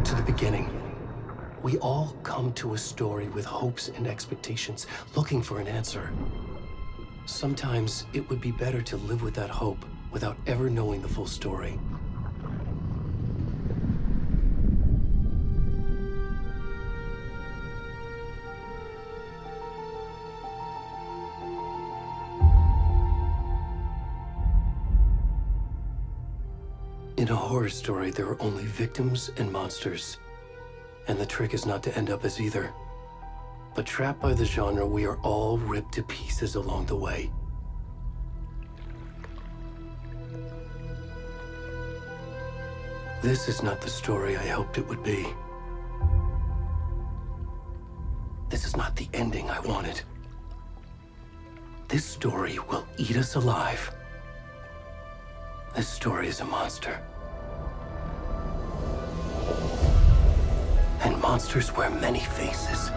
to the beginning. We all come to a story with hopes and expectations, looking for an answer. Sometimes it would be better to live with that hope without ever knowing the full story. In a horror story, there are only victims and monsters. And the trick is not to end up as either. But trapped by the genre, we are all ripped to pieces along the way. This is not the story I hoped it would be. This is not the ending I wanted. This story will eat us alive. This story is a monster. And monsters wear many faces.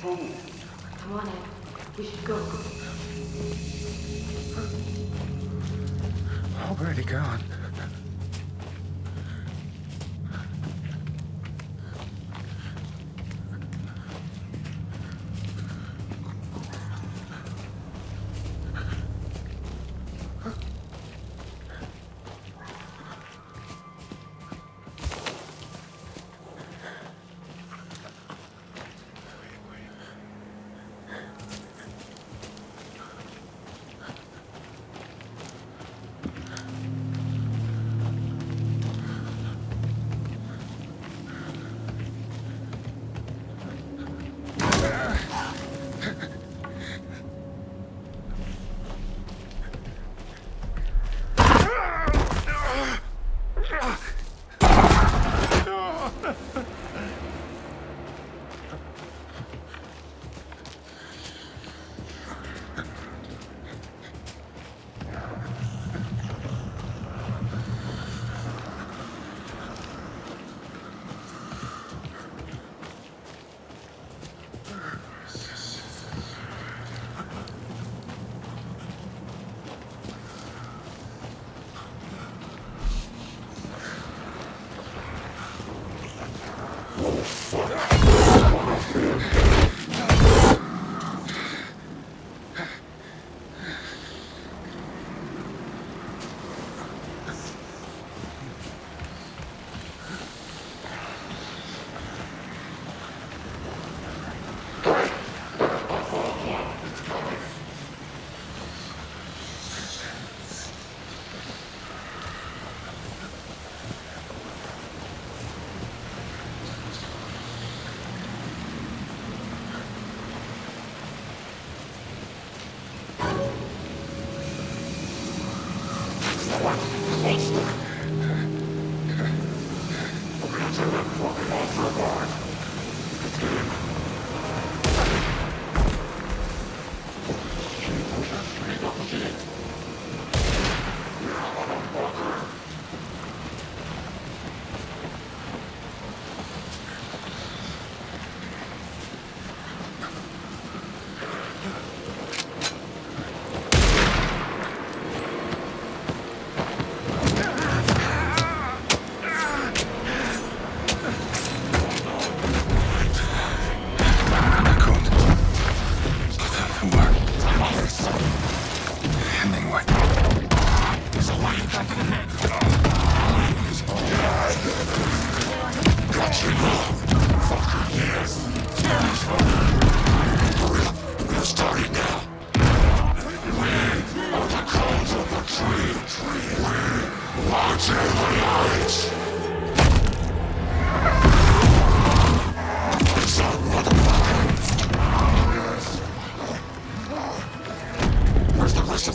Come on, Ed. We should go. Already gone.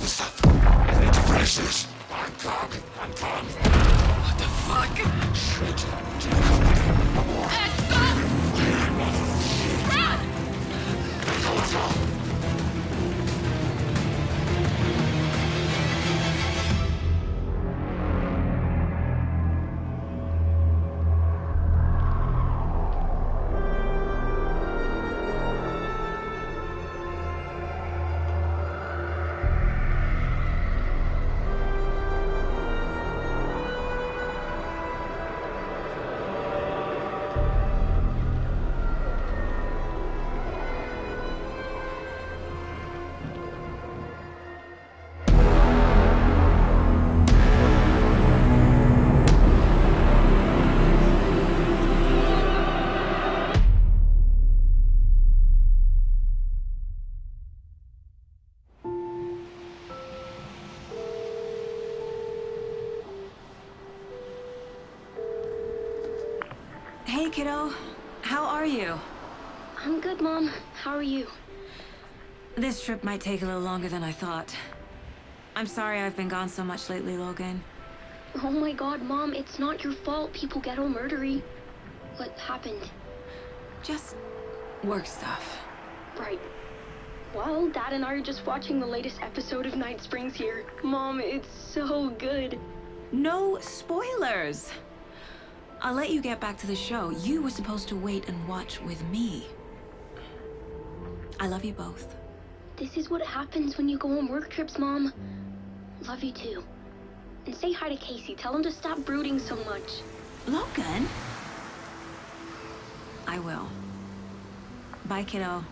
I need to finish this. I'm coming. What the fuck? Shit. To the company. Ed, stop! Run! Hey, kiddo. How are you? I'm good, Mom. How are you? This trip might take a little longer than I thought. I'm sorry I've been gone so much lately, Logan. Oh my god, Mom, it's not your fault people get all murdery. What happened? Just work stuff. Right. Well, Dad and I are just watching the latest episode of Night Springs here. Mom, it's so good. No spoilers! I'll let you get back to the show. You were supposed to wait and watch with me. I love you both. This is what happens when you go on work trips, Mom. Love you too. And say hi to Casey. Tell him to stop brooding so much. Logan? I will. Bye, kiddo.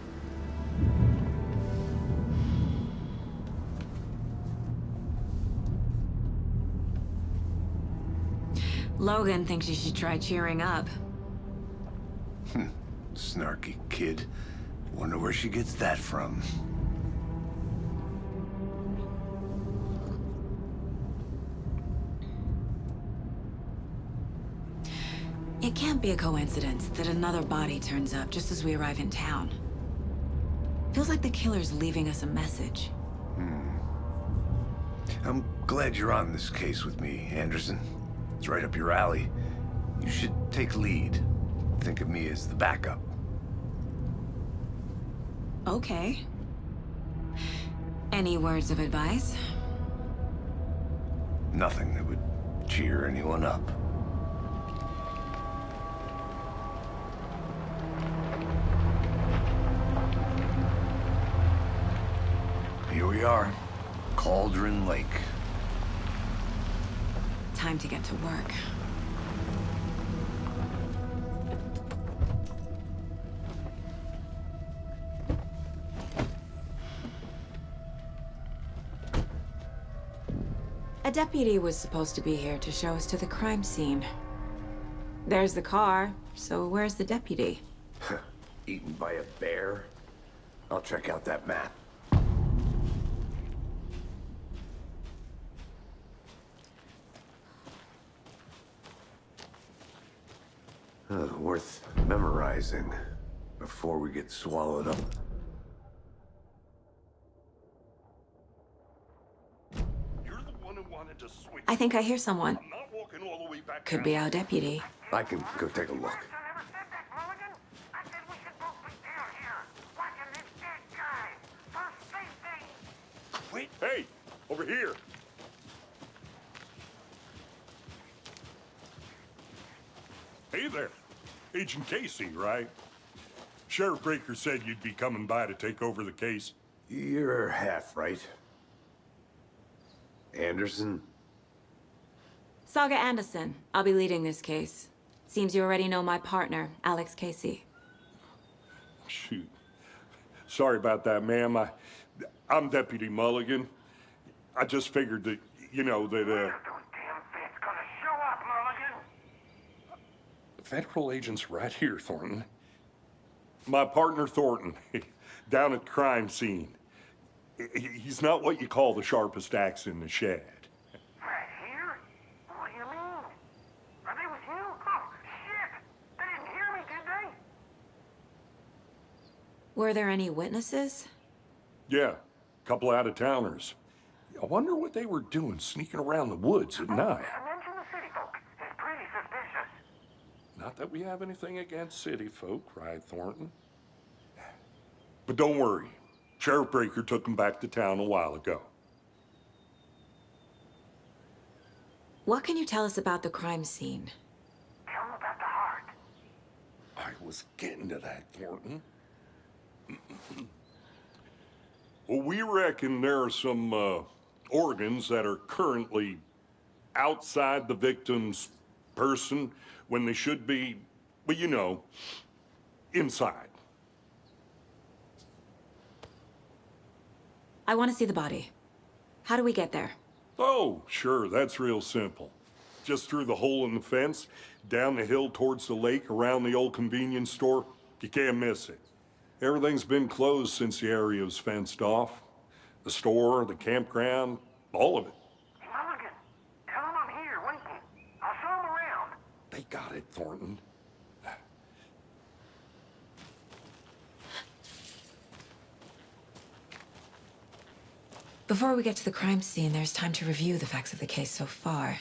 Logan thinks you should try cheering up. Snarky kid. Wonder where she gets that from. It can't be a coincidence that another body turns up just as we arrive in town. Feels like the killer's leaving us a message. I'm glad you're on this case with me, Anderson. It's right up your alley. You should take lead. Think of me as the backup. Okay. Any words of advice? Nothing that would cheer anyone up. Here we are. Cauldron Lake. Time to get to work. A deputy was supposed to be here to show us to the crime scene. There's the car, so where's the deputy? Eaten by a bear? I'll check out that map. Worth memorizing before we get swallowed up. You're the one who wanted to switch. I think I hear someone. I'm not walking all the way back Could down. be our deputy. I can go take a look. I never said that, Mulligan. I said we should both be down here, watching this dead guy for safety. Wait, hey, over here. Hey there, Agent Casey, right? Sheriff Breaker said you'd be coming by to take over the case. You're half right. Anderson? Saga Anderson. I'll be leading this case. Seems you already know my partner, Alex Casey. Shoot. Sorry about that, ma'am. I'm Deputy Mulligan. I just figured that, you know, that, Those damn feds gonna show up, Mulligan. federal agent's right here, Thornton. My partner, Thornton, down at the crime scene. He's not what you call the sharpest axe in the shed. Right here? What do you mean? Are they with you? Oh, shit! They didn't hear me, did they? Were there any witnesses? Yeah, couple out-of-towners. I wonder what they were doing sneaking around the woods at night. Mention the city folk. It's pretty suspicious. Not that we have anything against city folk, cried Thornton. But don't worry. Sheriff Breaker took him back to town a while ago. What can you tell us about the crime scene? Tell 'em about the heart. I was getting to that, Thornton. Well, we reckon there are some organs that are currently outside the victim's person when they should be, well, you know, inside. I want to see the body. How do we get there? Oh, sure, that's real simple. Just through the hole in the fence, down the hill towards the lake, around the old convenience store. You can't miss it. Everything's been closed since the area was fenced off. The store, the campground, all of it. Mulligan, tell 'em I'm here waiting. I'll show 'em around. They got it, Thornton. Before we get to the crime scene, there's time to review the facts of the case so far.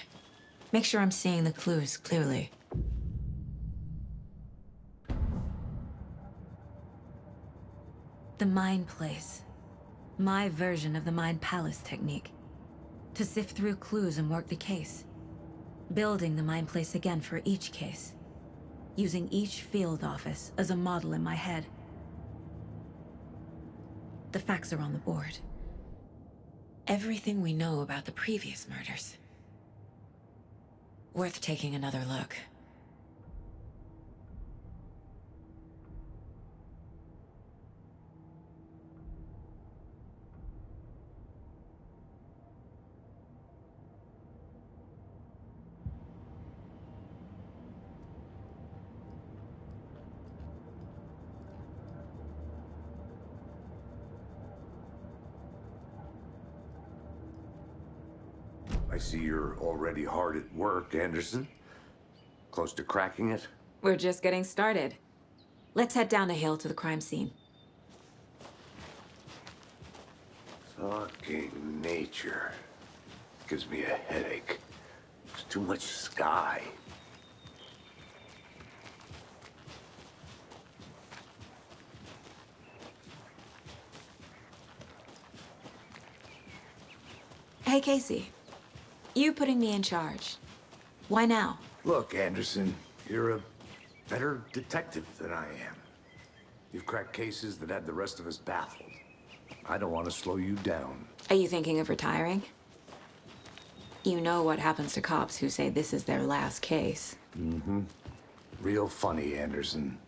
Make sure I'm seeing the clues clearly. The Mind Place. My version of the Mind Palace technique. To sift through clues and work the case. Building the Mind Place again for each case. Using each field office as a model in my head. The facts are on the board. Everything we know about the previous murders. Worth taking another look. I see you're already hard at work, Anderson. Close to cracking it? We're just getting started. Let's head down the hill to the crime scene. Fucking nature. Gives me a headache. There's too much sky. Hey, Casey. You putting me in charge. Why now? Look, Anderson, you're a better detective than I am. You've cracked cases that had the rest of us baffled. I don't want to slow you down. Are you thinking of retiring? You know what happens to cops who say this is their last case. Mm-hmm. Real funny, Anderson.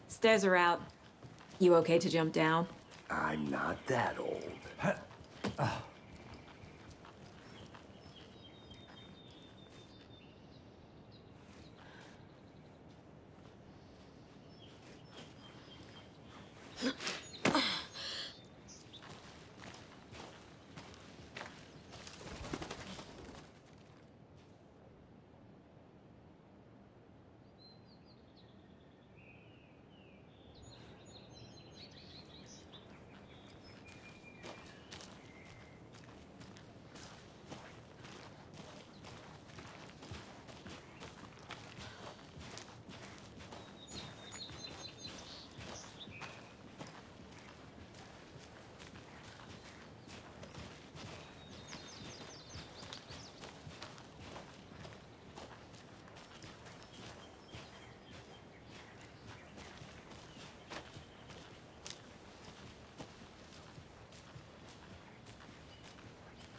Stairs are out. You okay to jump down? I'm not that old.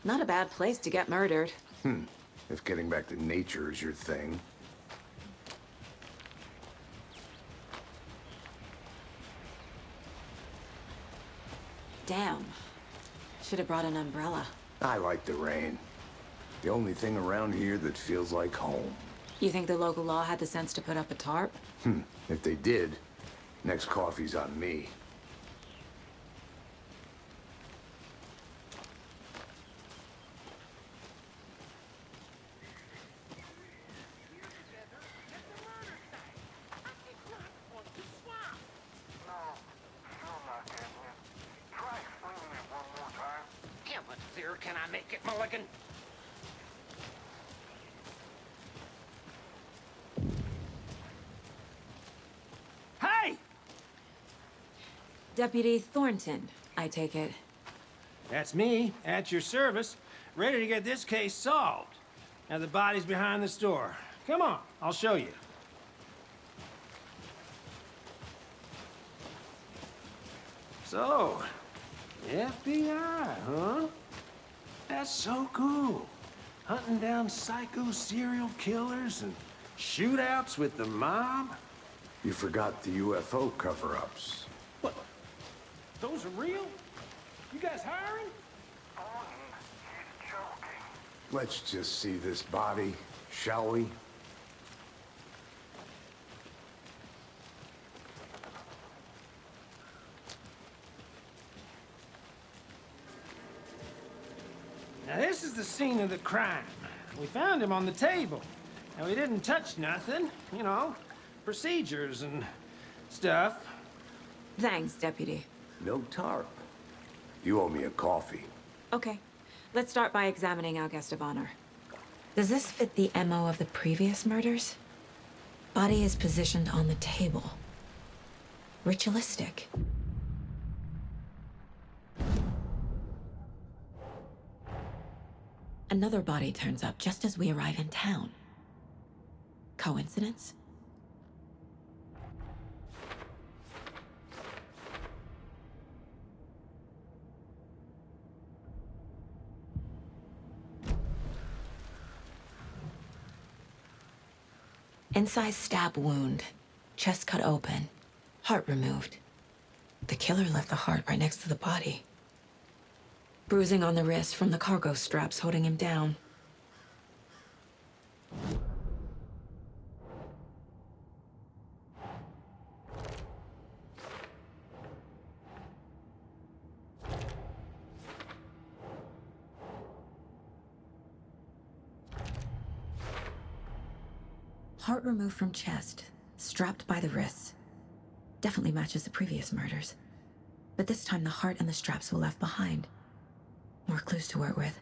Not a bad place to get murdered. If getting back to nature is your thing. Damn. Should have brought an umbrella. I like the rain. The only thing around here that feels like home. You think the local law had the sense to put up a tarp? If they did, next coffee's on me. here. Can I make it, Mulligan? Hey! Deputy Thornton, I take it. That's me, at your service, ready to get this case solved. Now the body's behind the store. Come on, I'll show you. So, FBI, huh? That's so cool. Hunting down psycho serial killers and shootouts with the mob. You forgot the UFO cover-ups. What? Those are real? You guys hiring? He's joking. Let's just see this body, shall we? Now this is the scene of the crime. We found him on the table. And we didn't touch nothing, you know, procedures and stuff. Thanks, Deputy. No tarp. You owe me a coffee. Okay, let's start by examining our guest of honor. Does this fit the MO of the previous murders? Body is positioned on the table. Ritualistic. Another body turns up just as we arrive in town. Coincidence? Incised stab wound, chest cut open, heart removed. The killer left the heart right next to the body. Bruising on the wrist from the cargo straps holding him down. Heart removed from chest, strapped by the wrists. Definitely matches the previous murders. But this time the heart and the straps were left behind. More clues to work with.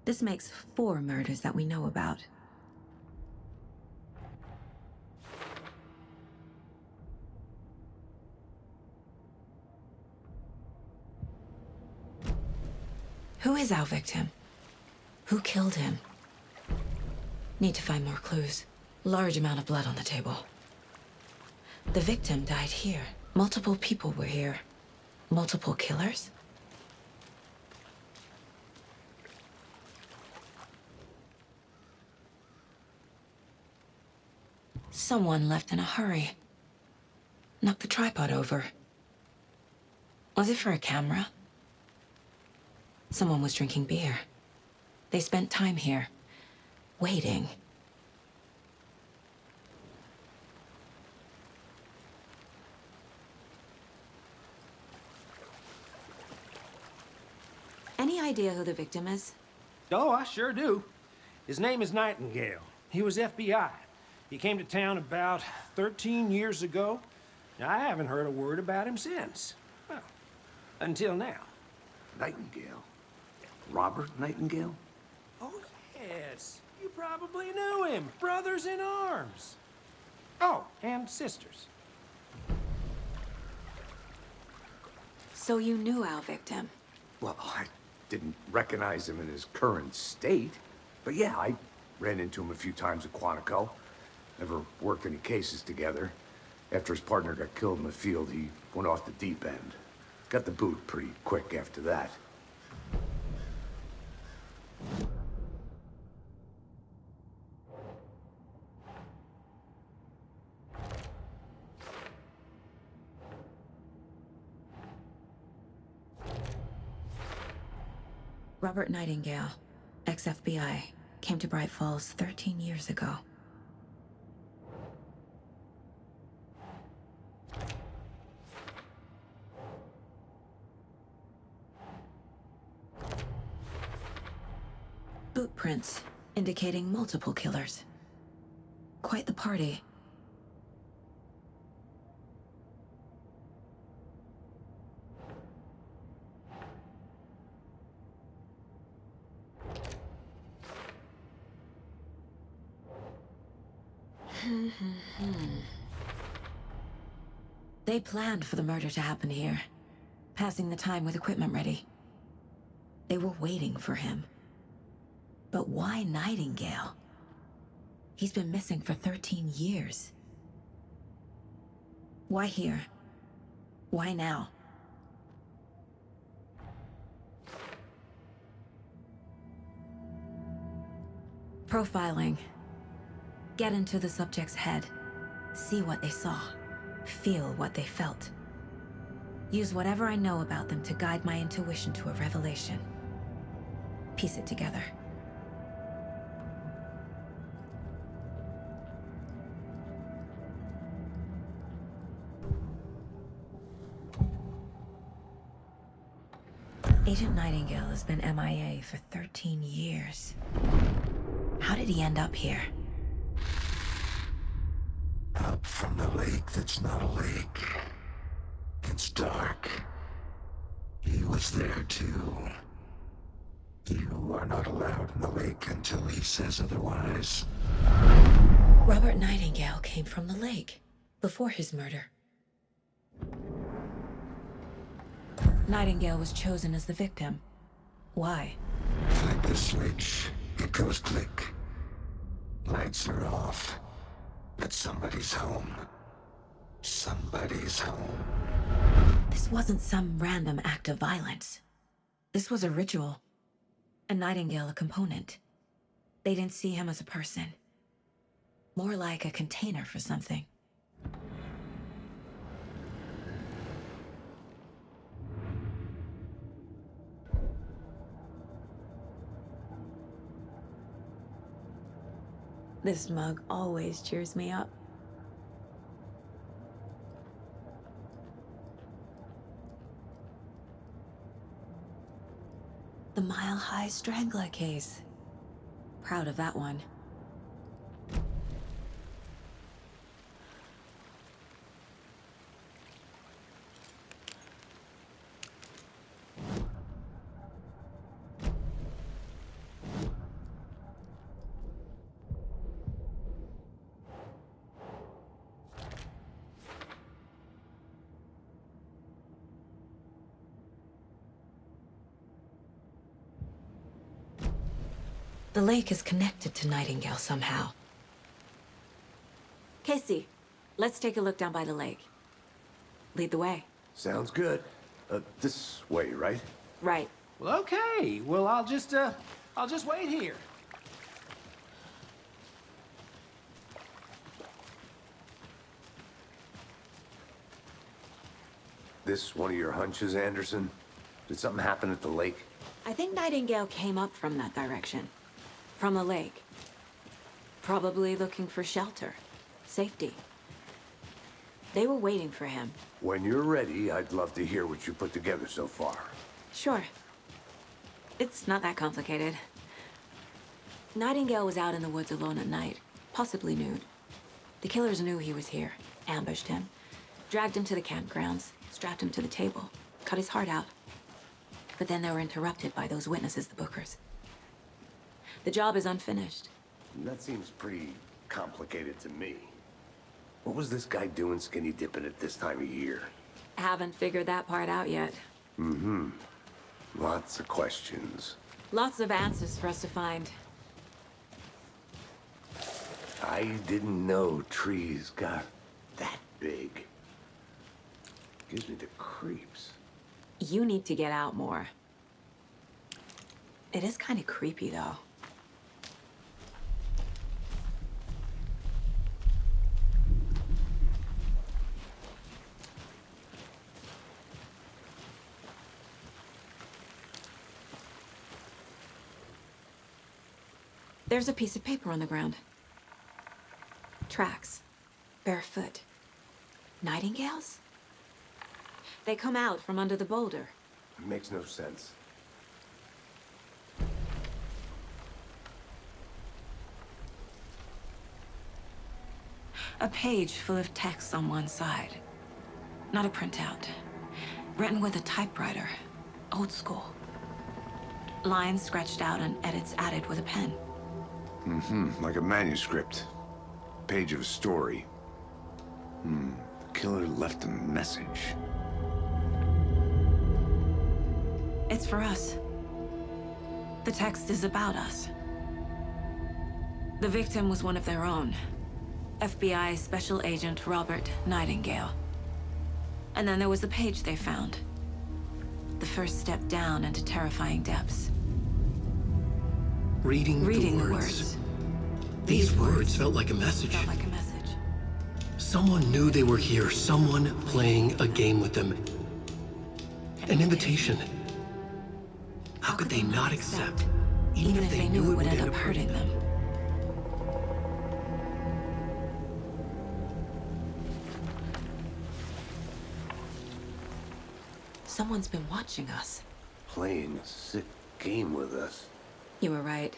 This makes 4 murders that we know about. Who is our victim? Who killed him? Need to find more clues. Large amount of blood on the table. The victim died here. Multiple people were here. Multiple killers? Someone left in a hurry. Knocked the tripod over. Was it for a camera? Someone was drinking beer. They spent time here, waiting. Any idea who the victim is? Oh, I sure do. His name is Nightingale. He was FBI. He came to town about 13 years ago. Now, I haven't heard a word about him since. Well, until now. Nightingale? Robert Nightingale? Oh, yes. You probably knew him. Brothers in arms. Oh, and sisters. So you knew our victim? Well, I didn't recognize him in his current state. But yeah, I ran into him a few times at Quantico. Never worked any cases together. After his partner got killed in the field, he went off the deep end. Got the boot pretty quick after that. Robert Nightingale, ex-FBI, came to Bright Falls 13 years ago. Boot prints indicating multiple killers. Quite the party. They planned for the murder to happen here, passing the time with equipment ready. They were waiting for him. But why Nightingale? He's been missing for 13 years. Why here? Why now? Profiling. Get into the subject's head. See what they saw. Feel what they felt. Use whatever I know about them to guide my intuition to a revelation. Piece it together. Agent Nightingale has been MIA for 13 years. How did he end up here? Up from the lake that's not a lake. It's dark. He was there too. You are not allowed in the lake until he says otherwise. Robert Nightingale came from the lake, before his murder. Nightingale was chosen as the victim. Why? Like the switch, it goes click. Lights are off. But somebody's home. Somebody's home. This wasn't some random act of violence. This was a ritual. And Nightingale a component. They didn't see him as a person. More like a container for something. This mug always cheers me up. The Mile High Strangler case. Proud of that one. The lake is connected to Nightingale somehow. Casey, let's take a look down by the lake. Lead the way. Sounds good. This way, right? Right. Well, okay. Well, I'll just wait here. This one of your hunches, Anderson? Did something happen at the lake? I think Nightingale came up from that direction. From the lake. Probably looking for shelter. Safety. They were waiting for him. When you're ready, I'd love to hear what you put together so far. Sure. It's not that complicated. Nightingale was out in the woods alone at night, possibly nude. The killers knew he was here, ambushed him, dragged him to the campgrounds, strapped him to the table, cut his heart out. But then they were interrupted by those witnesses, the Bookers. The job is unfinished. That seems pretty complicated to me. What was this guy doing skinny dipping at this time of year? Haven't figured that part out yet. Mm-hmm. Lots of questions. Lots of answers for us to find. I didn't know trees got that big. Gives me the creeps. You need to get out more. It is kind of creepy, though. There's a piece of paper on the ground. Tracks. Barefoot. Nightingales? They come out from under the boulder. Makes no sense. A page full of text on one side. Not a printout. Written with a typewriter. Old school. Lines scratched out and edits added with a pen. Mm-hmm. Like a manuscript. page of a story. The killer left a message. It's for us. The text is about us. The victim was one of their own. FBI Special Agent Robert Nightingale. And then there was the page they found. The first step down into terrifying depths. Reading the words. These words felt like a message. Felt like a message. Someone knew they were here, someone playing a game with them. An invitation. How could they not accept, even if they knew it would end up hurting them? Someone's been watching us. Playing a sick game with us. You were right.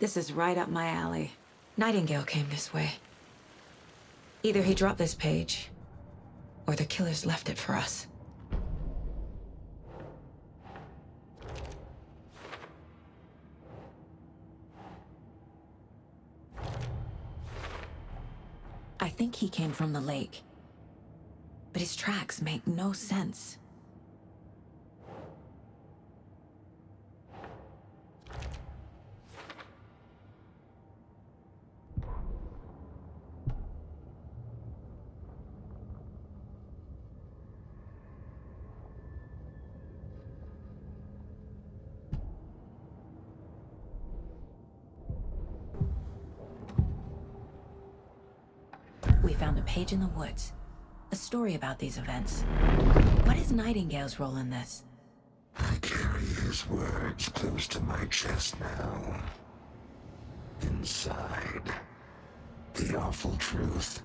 This is right up my alley. Nightingale came this way. Either he dropped this page, or the killers left it for us. I think he came from the lake. But his tracks make no sense. We found a page in the woods. A story about these events. What is Nightingale's role in this? I carry his words close to my chest now. Inside, the awful truth.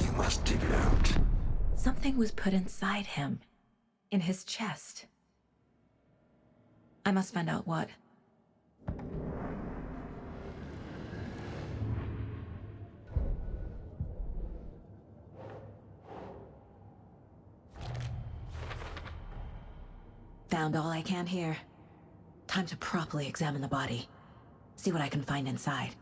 You must dig it out. Something was put inside him. In his chest. I must find out what. Found all I can here. Time to properly examine the body. See what I can find inside.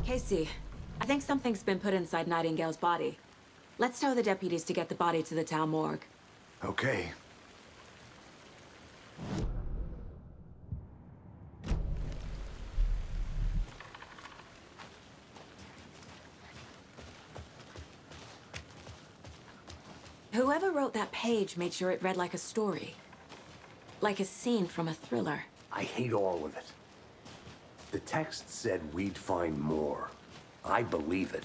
Casey, I think something's been put inside Nightingale's body. Let's tell the deputies to get the body to the town morgue. Okay. Whoever wrote that page made sure it read like a story. Like a scene from a thriller. I hate all of it. The text said we'd find more. I believe it.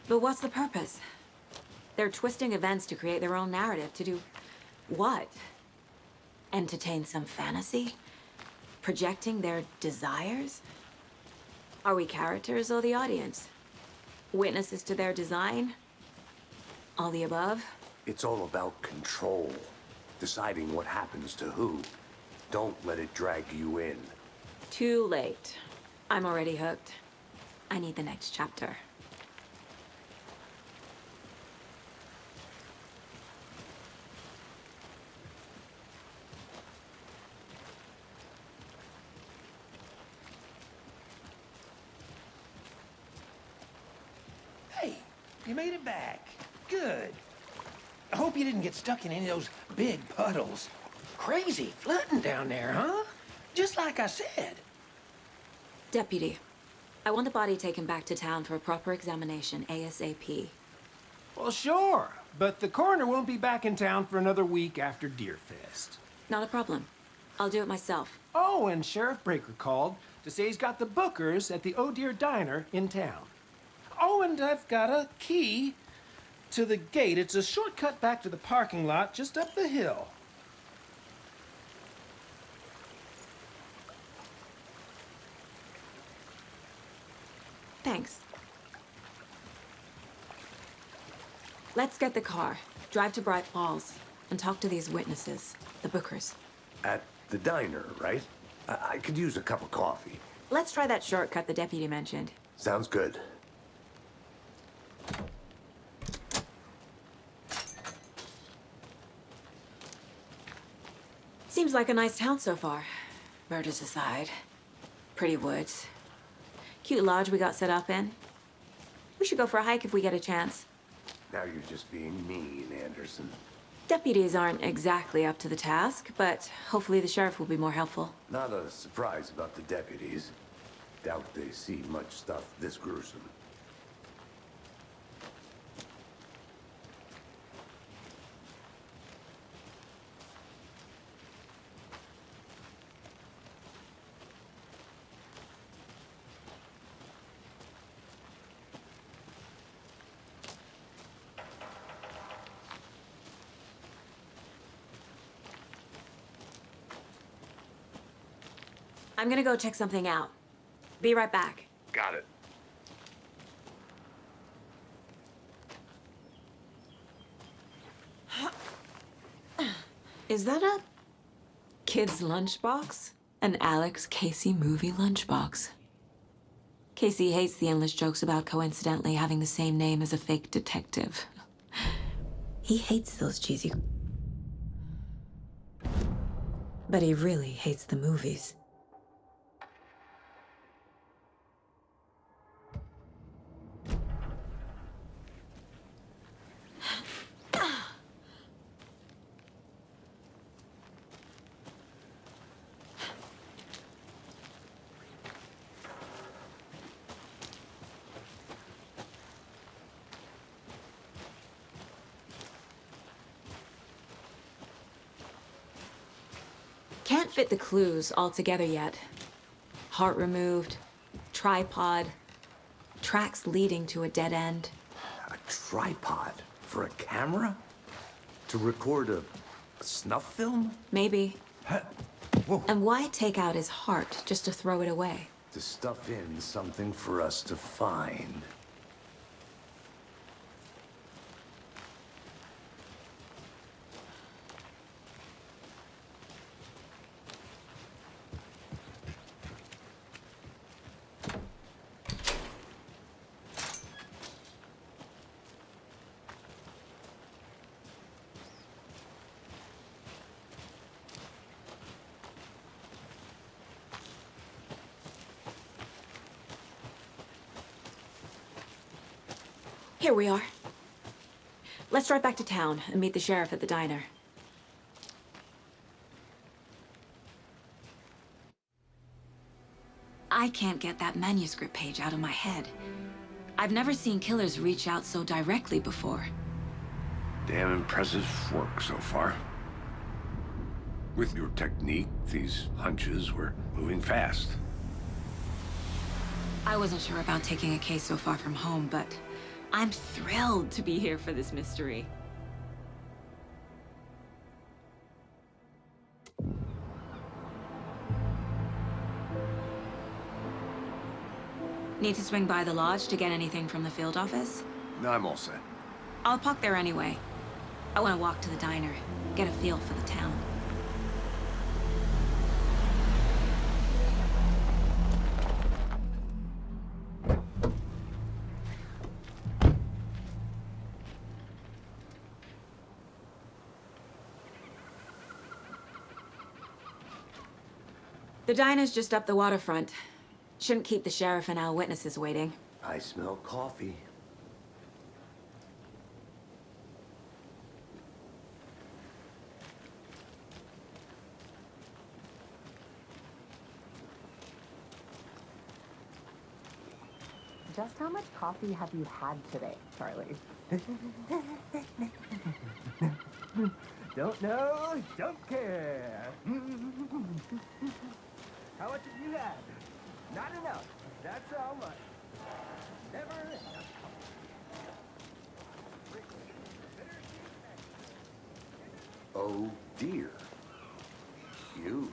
But what's the purpose? They're twisting events to create their own narrative. To do what? Entertain some fantasy? Projecting their desires? Are we characters or the audience? Witnesses to their design? All the above? It's all about control. Deciding what happens to who. Don't let it drag you in. Too late. I'm already hooked. I need the next chapter. Hey, you made it back. Good. I hope you didn't get stuck in any of those big puddles. Crazy flooding down there, huh? Just like I said. Deputy, I want the body taken back to town for a proper examination, ASAP. Well, sure. But the coroner won't be back in town for another week after Deerfest. Not a problem. I'll do it myself. Oh, and Sheriff Breaker called to say he's got the bookers at the Oh Dear Diner in town. Oh, and I've got a key to the gate. It's a shortcut back to the parking lot just up the hill. Thanks. Let's get the car, drive to Bright Falls, and talk to these witnesses, the bookers. At the diner, right? I could use a cup of coffee. Let's try that shortcut the deputy mentioned. Sounds good. Seems like a nice town so far. Murders aside. Pretty woods. Cute lodge we got set up in. We should go for a hike if we get a chance. Now you're just being mean, Anderson. Deputies aren't exactly up to the task, but hopefully the sheriff will be more helpful. Not a surprise about the deputies. Doubt they see much stuff this gruesome. I'm gonna go check something out. Be right back. Got it. Is that a kid's lunchbox? An Alex Casey movie lunchbox. Casey hates the endless jokes about coincidentally having the same name as a fake detective. He hates those cheesy... But he really hates the movies. Can't fit the clues all together yet. Heart removed, tripod, tracks leading to a dead end. A tripod for a camera? To record a snuff film? Maybe. Whoa. And why take out his heart just to throw it away? To stuff in something for us to find. Here we are. Let's drive back to town and meet the sheriff at the diner. I can't get that manuscript page out of my head. I've never seen killers reach out so directly before. Damn impressive work so far. With your technique, these hunches were moving fast. I wasn't sure about taking a case so far from home, but I'm thrilled to be here for this mystery. Need to swing by the lodge to get anything from the field office? No, I'm all set. I'll park there anyway. I want to walk to the diner, get a feel for the town. The diner's just up the waterfront. Shouldn't keep the sheriff and our witnesses waiting. I smell coffee. Just how much coffee have you had today, Charlie? Don't know, don't care. How much have you had? Not enough. That's how much. Never enough. Oh dear. Cute.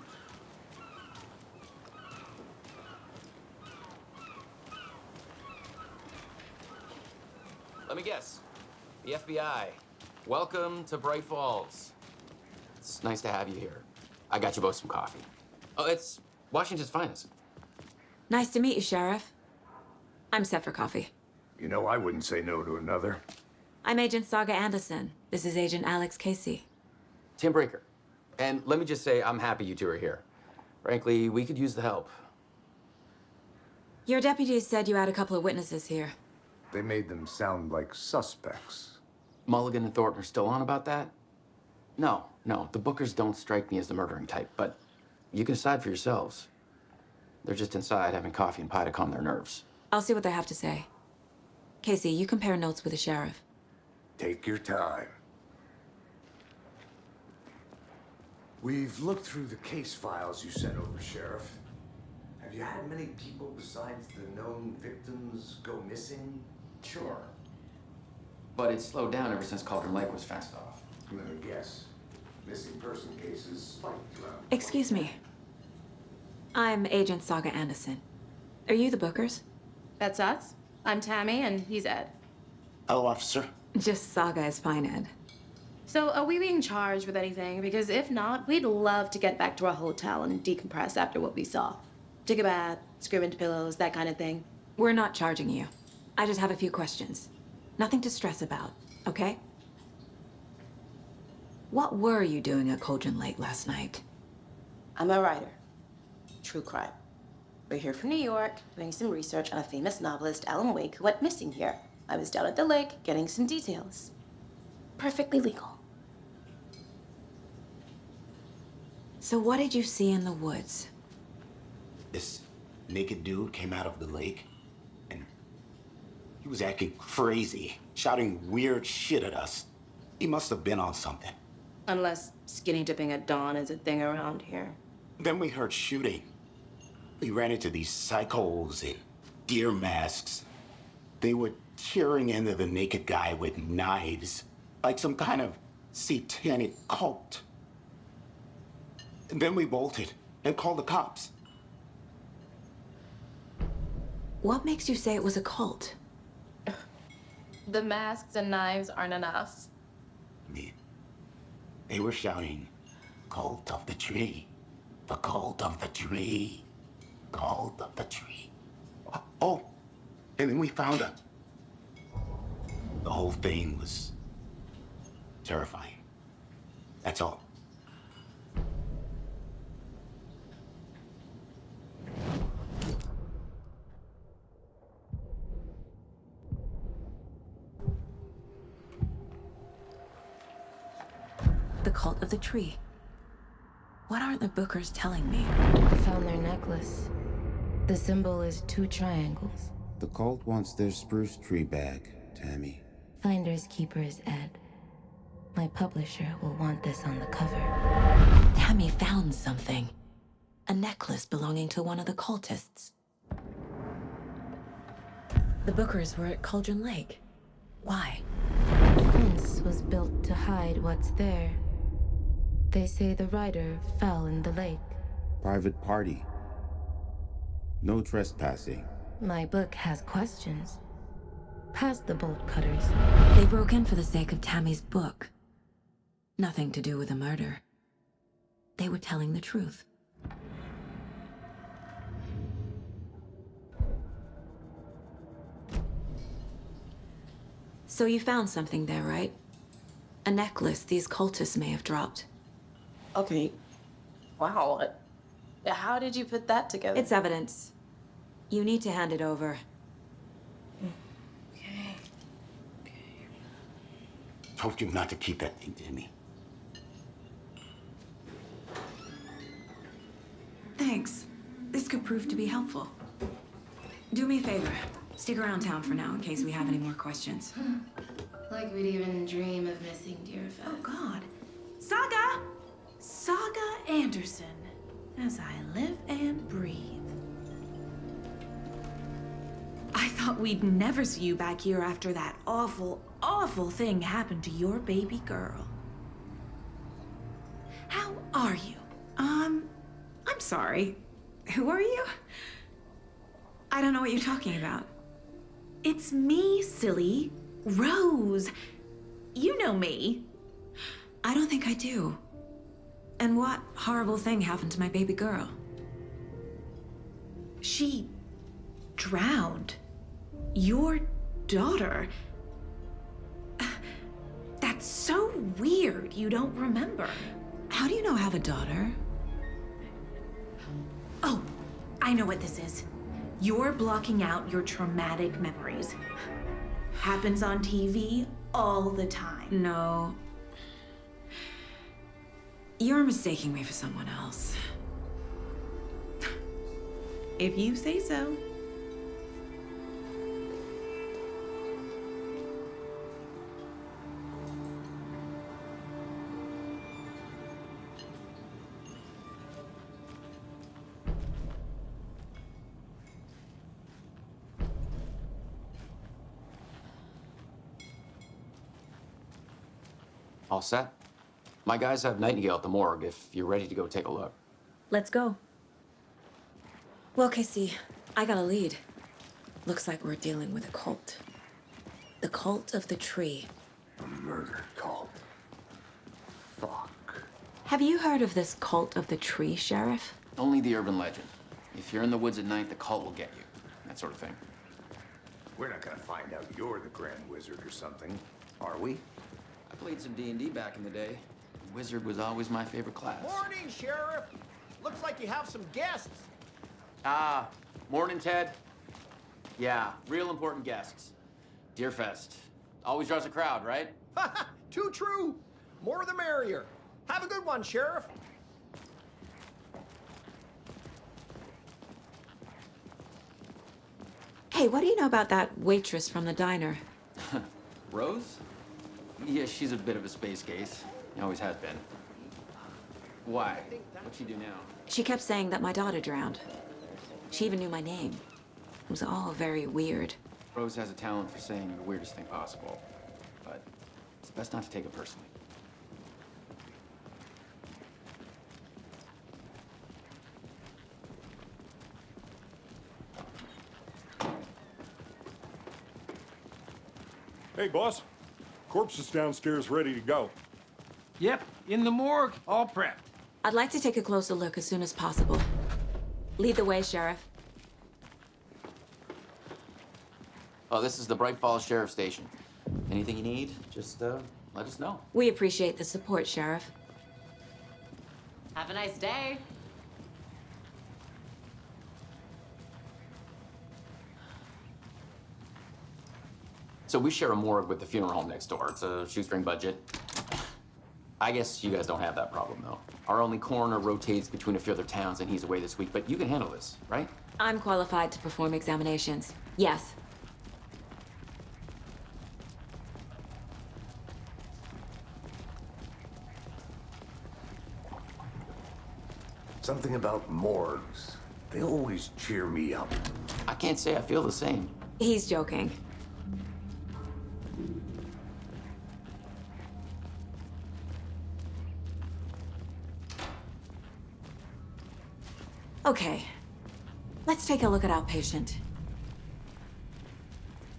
Let me guess. The FBI. Welcome to Bright Falls. It's nice to have you here. I got you both some coffee. Oh, it's Washington's finest. Nice to meet you, Sheriff. I'm set for coffee. You know, I wouldn't say no to another. I'm Agent Saga Anderson. This is Agent Alex Casey. Tim Brinker. And let me just say, I'm happy you two are here. Frankly, we could use the help. Your deputies said you had a couple of witnesses here. They made them sound like suspects. Mulligan and Thornton are still on about that? No, the Bookers don't strike me as the murdering type, but you can decide for yourselves. They're just inside having coffee and pie to calm their nerves. I'll see what they have to say. Casey, you compare notes with the sheriff. Take your time. We've looked through the case files you sent over, Sheriff. Have you had many people besides the known victims go missing? Sure. But it's slowed down ever since Cauldron Lake was fenced off. Let me guess. Missing person cases spiked around. Excuse me. I'm Agent Saga Anderson. Are you the Bookers? That's us. I'm Tammy, and he's Ed. Hello, officer. Just Saga is fine, Ed. So, are we being charged with anything? Because if not, we'd love to get back to our hotel and decompress after what we saw. Take a bath, scream into pillows, that kind of thing. We're not charging you. I just have a few questions. Nothing to stress about, okay? What were you doing at Cauldron Lake last night? I'm a writer. True crime. We're here from New York, doing some research on a famous novelist, Alan Wake, who went missing here. I was down at the lake, getting some details. Perfectly legal. So what did you see in the woods? This naked dude came out of the lake, and he was acting crazy, shouting weird shit at us. He must have been on something. Unless skinny dipping at dawn is a thing around here. Then we heard shooting. We ran into these psychos in deer masks. They were tearing into the naked guy with knives, like some kind of satanic cult. And then we bolted and called the cops. What makes you say it was a cult? The masks and knives aren't enough. They were shouting, "Cult of the tree, the cult of the tree, cult of the tree." Oh, and then we found her. The whole thing was terrifying. That's all. The cult of the tree. What aren't the Bookers telling me? I found their necklace. The symbol is 2 triangles. The cult wants their spruce tree back, Tammy. Finders keepers, Ed. My publisher will want this on the cover. Tammy found something. A necklace belonging to one of the cultists. The Bookers were at Cauldron Lake. Why? The fence was built to hide what's there. They say the rider fell in the lake. Private party. No trespassing. My book has questions. Past the bolt cutters. They broke in for the sake of Tammy's book. Nothing to do with the murder. They were telling the truth. So you found something there, right? A necklace these cultists may have dropped. Okay. Wow. How did you put that together? It's evidence. You need to hand it over. Okay. Told you not to keep that thing to me. Thanks. This could prove to be helpful. Do me a favor. Stick around town for now in case we have any more questions. Like we'd even dream of missing dear fest. Oh, God. Saga! Saga Anderson. As I live and breathe. I thought we'd never see you back here after that awful, awful thing happened to your baby girl. How are you? I'm sorry. Who are you? I don't know what you're talking about. It's me, silly. Rose. You know me. I don't think I do. And what horrible thing happened to my baby girl? She drowned. Your daughter. That's so weird you don't remember. How do you know I have a daughter? Oh, I know what this is. You're blocking out your traumatic memories. Happens on TV all the time. No. You're mistaking me for someone else. If you say so. All set? My guys have Nightingale at the morgue if you're ready to go take a look. Let's go. Well, Casey, I got a lead. Looks like we're dealing with a cult. The cult of the tree. A murder cult. Fuck. Have you heard of this cult of the tree, Sheriff? Only the urban legend. If you're in the woods at night, the cult will get you. That sort of thing. We're not gonna find out you're the Grand Wizard or something, are we? I played some D&D back in the day. Wizard was always my favorite class. Morning, Sheriff. Looks like you have some guests. Ah, morning, Ted. Yeah, real important guests. Deerfest. Always draws a crowd, right? Too true. More the merrier. Have a good one, Sheriff. Hey, what do you know about that waitress from the diner? Rose? Yeah, she's a bit of a space case. Always has been. Why? What'd she do now? She kept saying that my daughter drowned. She even knew my name. It was all very weird. Rose has a talent for saying the weirdest thing possible. But it's best not to take it personally. Hey, boss. Corpse is downstairs ready to go. Yep, in the morgue, all prepped. I'd like to take a closer look as soon as possible. Lead the way, Sheriff. Oh, this is the Bright Falls Sheriff Station. Anything you need, just let us know. We appreciate the support, Sheriff. Have a nice day. So we share a morgue with the funeral home next door. It's a shoestring budget. I guess you guys don't have that problem, though. Our only coroner rotates between a few other towns, and he's away this week, but you can handle this, right? I'm qualified to perform examinations. Yes. Something about morgues. They always cheer me up. I can't say I feel the same. He's joking. Okay, let's take a look at our patient.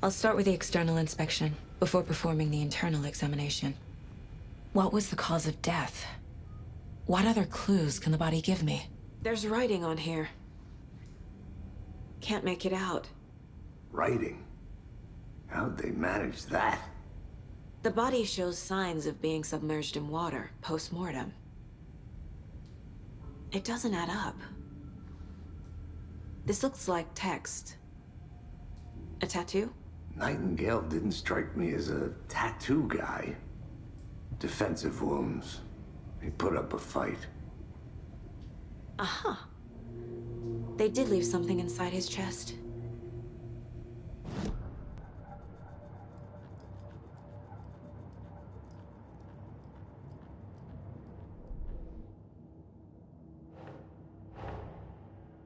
I'll start with the external inspection before performing the internal examination. What was the cause of death? What other clues can the body give me? There's writing on here. Can't make it out. Writing? How'd they manage that? The body shows signs of being submerged in water post-mortem. It doesn't add up. This looks like text. A tattoo? Nightingale didn't strike me as a tattoo guy. Defensive wounds. He put up a fight. Aha. They did leave something inside his chest.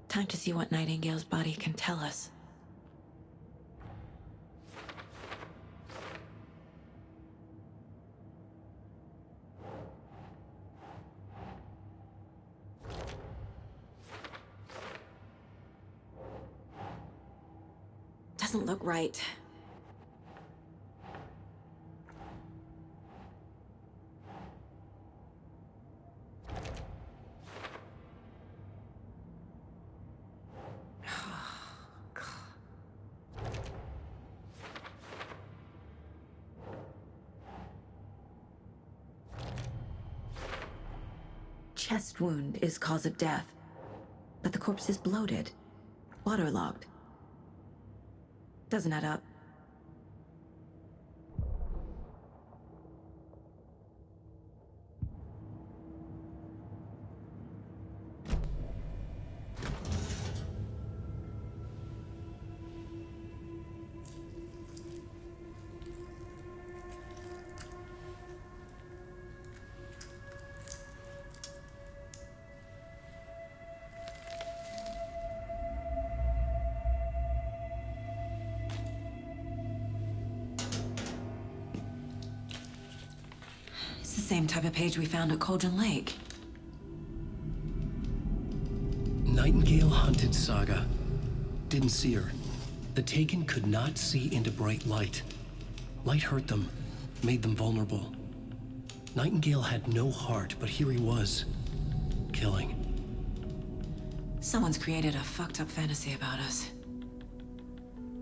Time to see what Nightingale's body can tell us. Doesn't look right. chest wound is cause of death, but the corpse is bloated, waterlogged. Doesn't add up. It's the same type of page we found at Cauldron Lake. Nightingale hunted Saga. Didn't see her. The Taken could not see into bright light. Light hurt them, made them vulnerable. Nightingale had no heart, but here he was, killing. Someone's created a fucked up fantasy about us.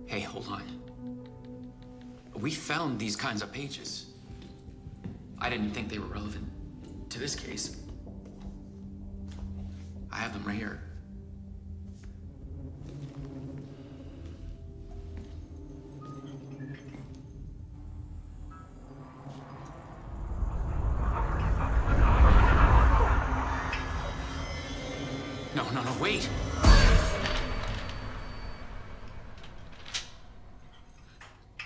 Hey, hold on. We found these kinds of pages. I didn't think they were relevant to this case. I have them right here. No, wait!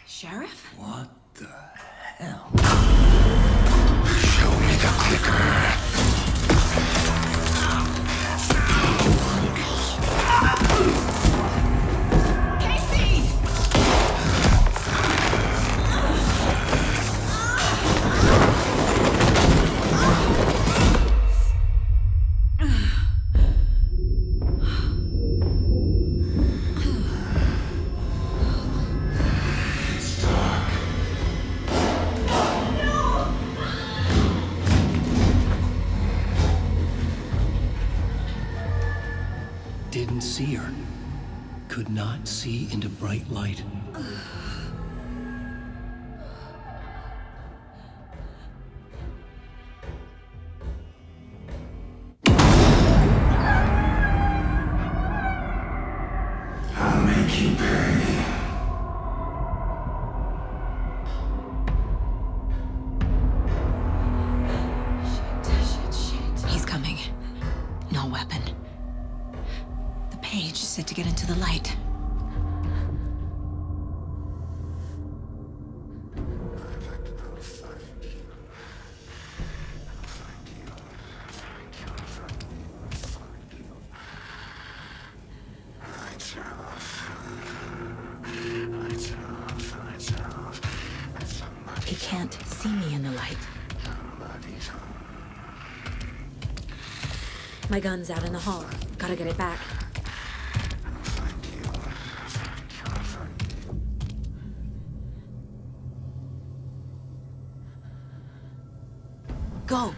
Sheriff? What the hell? Show me the clicker. Didn't see her. Could not see into bright light. I'll make you pay. Shit. He's coming. No weapon. The page said to get into the light. He can't see me in the light. My gun's out in the hall. Gotta get it back. Go!